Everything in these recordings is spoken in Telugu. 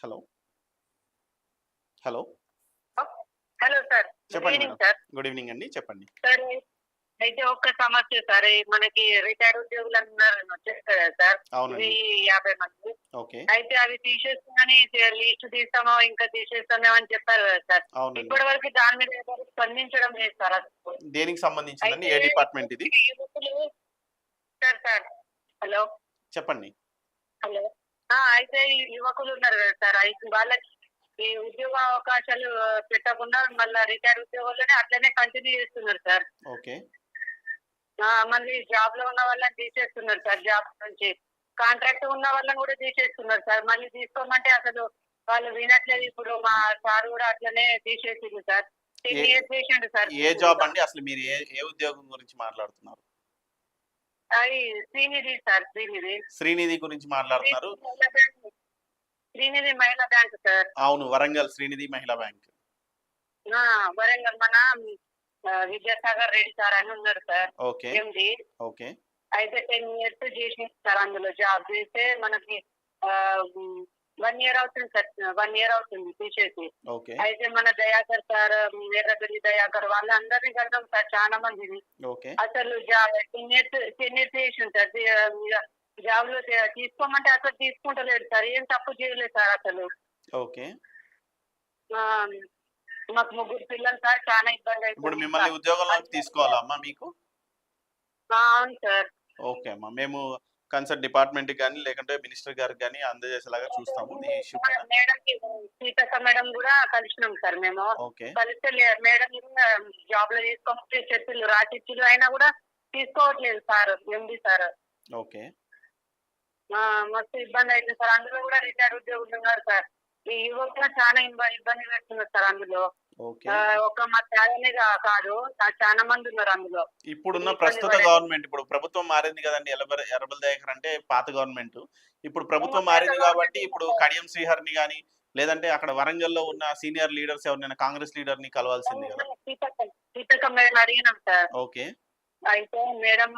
Hello. Hello. Hello sir. Good చెప్పండి evening madam. Sir. Good evening అండి. చెప్పండి. సార్ అయితే ఒక్క సమస్య సార్. మనకి రిటైర్డ్ ఉద్యోగులు అందరూ వచ్చేస్తారు కదా సార్. అవునండి. 50 మంది. ఓకే. అయితే అవి తీసేస్తామని లిస్ట్ తీస్తామో ఇంకా తీసేస్తామో అని చెప్పారు కదా సార్. అవునండి. ఇప్పటి వరకు దాని మీద ఎవరు స్పందించడం లేదు సార్ అసలు. దేనికి సంబంధించిందండి? అయితే ఏ డిపార్ట్మెంట్ ఇది? యువకులు సార్. హలో. చెప్పండి. హలో. అయితే ఈ యువకులు ఉన్నారు కదా సార్. అయితే వాళ్ళకి ఈ ఉద్యోగ అవకాశాలు పెట్టకుండా మళ్ళా రిటైర్డ్ ఉద్యోగులనే అట్లనే కంటిన్యూ చేస్తున్నారు సార్. ఓకే. మళ్ళీ జాబ్ లో ఉన్న వాళ్ళని తీసేస్తున్నారు సార్. జాబ్ నుంచి కాంట్రాక్ట్ ఉన్న వాళ్ళని కూడా తీసేస్తున్నారు సార్. మళ్ళీ తీసుకోమంటే అసలు వాళ్ళు వినట్లేదు. ఇప్పుడు మా సార్ కూడా అట్లనే తీసేసింది సార్. 10 ఏ years చేసిండు సార్. ఏ జాబ్ అండి? అసలు మీరు ఏ ఉద్యోగం గురించి మాట్లాడుతున్నారు? అది శ్రీనిధి సార్. శ్రీనిధి శ్రీనిధి గురించి మాట్లాడుతున్నారు. శ్రీనిధి మహిళా బ్యాంక్ సార్. అవును, వరంగల్ శ్రీనిధి మహిళా బ్యాంక్. వరంగల్ మన విద్యాసాగర్ రెడ్డి సార్ అని ఉన్నారు సార్. ఓకే. ఎండి. ఓకే. అయితే 10 years చేసింది సార్. అందులో జాబ్ చేస్తే మనకి 1 year అవుతుంది సార్. 1 year అవుతుంది తీసేసి. ఓకే. అయితే మన దయాకర్ సార్, ఎర్రగడ్డి దయాకర్ వాళ్ళందరినీ కలిసాం సార్ చాలా మందిని. ఓకే. అసలు జాబ్ 10 years చేసింది సార్. జాబ్ లో తీసుకోమంటే అసలు తీసుకుంటలేడు సార్. ఏం తప్పు చేయలేదు సార్ అసలు. ఓకే. మాకు 3 పిల్లలు సార్. చాలా ఇబ్బంది ఇప్పుడు అవుతుంది మిమ్మల్ని సార్. ఉద్యోగంలోకి తీసుకోవాలా అమ్మా మీకు? అవును సార్. ఓకే అమ్మా. మేము కన్సర్న్ డిపార్ట్మెంట్ గానీ లేకుంటే మినిస్టర్ గారికి గానీ అందజేసేలాగా చూస్తాము ఈ ఇష్యూ పైన. మేడంకి సీతక్క మేడం కూడా కలిసినాం సార్ మేము. ఓకే. కలిస్తే మేడం కూడా జాబ్ లో తీసుకోమని చెప్పిళ్ళు, రాసిచ్చిళ్ళు. అయినా కూడా తీసుకోవట్లేదు సార్. MD sir. ఓకే. మస్తు ఇబ్బంది అవుతుంది సార్. అందులో కూడా రిటైర్డ్ ఉద్యోగులు ఉన్నారు సార్. ఈ యువకులు చాలా ఇబ్బంది పెడుతున్నారు సార్ అందులో. ఓకే. ఒక మా తేడానే కాదు, చాలా మంది ఉన్నారు అందులో. ఇప్పుడున్న ప్రస్తుత గవర్నమెంట్, ఇప్పుడు ప్రభుత్వం మారింది కదండి. ఎర్రబెల్లి దయాకర్ అంటే పాత గవర్నమెంట్. ఇప్పుడు ప్రభుత్వం మారింది కాబట్టి ఇప్పుడు కడియం శ్రీహరిని గానీ లేదంటే అక్కడ వరంగల్లో ఉన్న సీనియర్ లీడర్స్ ఎవరినైనా కాంగ్రెస్ లీడర్ ని కలవాల్సింది కదా. సీతక్క మేడం అడిగినాం సార్. ఓకే. అయితే మేడం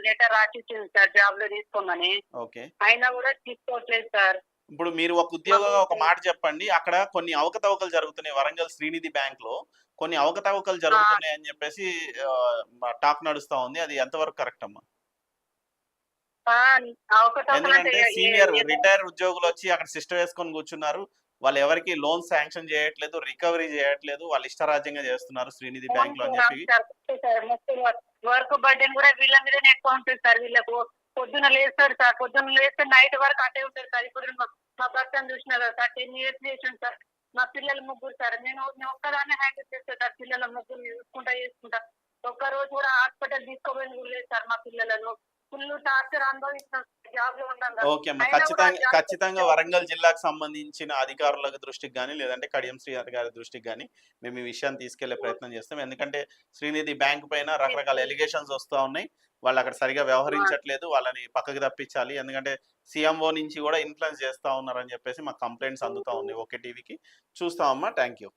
లెటర్ రాసిచ్చింది సార్ జాబ్ లో తీసుకోమని. ఓకే. అయినా కూడా తీసుకోవట్లేదు సార్. ఇప్పుడు మీరు ఒక ఉద్యోగంగా ఒక మాట చెప్పండి. అక్కడ కొన్ని అవకతవకలు జరుగుతున్నాయి. వరంగల్ శ్రీనిధి బ్యాంక్ లో కొన్ని అవకతవకలు జరుగుతున్నాయి అని చెప్పేసి టాక్ నడుస్తా ఉంది. అది ఎంతవరకు కరెక్ట్ అమ్మా? ఎందుకంటే సీనియర్ రిటైర్ ఉద్యోగులు వచ్చి అక్కడ సిస్టమ్ వేసుకొని కూర్చున్నారు. వాళ్ళు ఎవరికి లోన్ శాంక్షన్ చేయట్లేదు, రికవరీ చేయట్లేదు, వాళ్ళు ఇష్టరాజ్యంగా చేస్తున్నారు శ్రీనిధి బ్యాంక్ లో అని చెప్పి. వర్క్ బర్డెన్ కూడా వీళ్ళ మీదనే ఎక్కువ ఉంటుంది సార్. వీళ్ళకు పొద్దున లేస్తారు సార్. పొద్దున్న లేస్తే నైట్ వరకు అటే ఉంటారు సార్. ఇప్పుడు మా భర్తను చూసినా కదా సార్. 10 years చేసాను సార్. మా పిల్లలు 3 సార్. నేను ఒక్కదాన్ని హ్యాండిల్ చేస్తాను సార్. పిల్లల 3 చేసుకుంటా. ఒక్క రోజు కూడా హాస్పిటల్ తీసుకోబోయింది కూడా లేదు సార్. మా పిల్లలను ఫుల్ టార్చర్ అనుభవిస్తాం జాబ్ లో ఉన్నాం. ఓకే అమ్మా. ఖచ్చితంగా వరంగల్ జిల్లాకు సంబంధించిన అధికారుల దృష్టికి కానీ లేదంటే కడియం శ్రీహరి గారి దృష్టికి కానీ మేము ఈ విషయాన్ని తీసుకెళ్లే ప్రయత్నం చేస్తాం. ఎందుకంటే శ్రీనిధి బ్యాంక్ పైన రకరకాల ఎలిగేషన్స్ వస్తూ ఉన్నాయి. వాళ్ళు అక్కడ సరిగా వ్యవహరించట్లేదు, వాళ్ళని పక్కకి తప్పించాలి. ఎందుకంటే సీఎంఓ నుంచి కూడా ఇన్ఫ్లుయెన్స్ చేస్తా ఉన్నారని చెప్పేసి మాకు కంప్లైంట్స్ అందుతా ఉన్నాయి. ఓకే టీవీకి చూస్తామమ్మా. Thank you.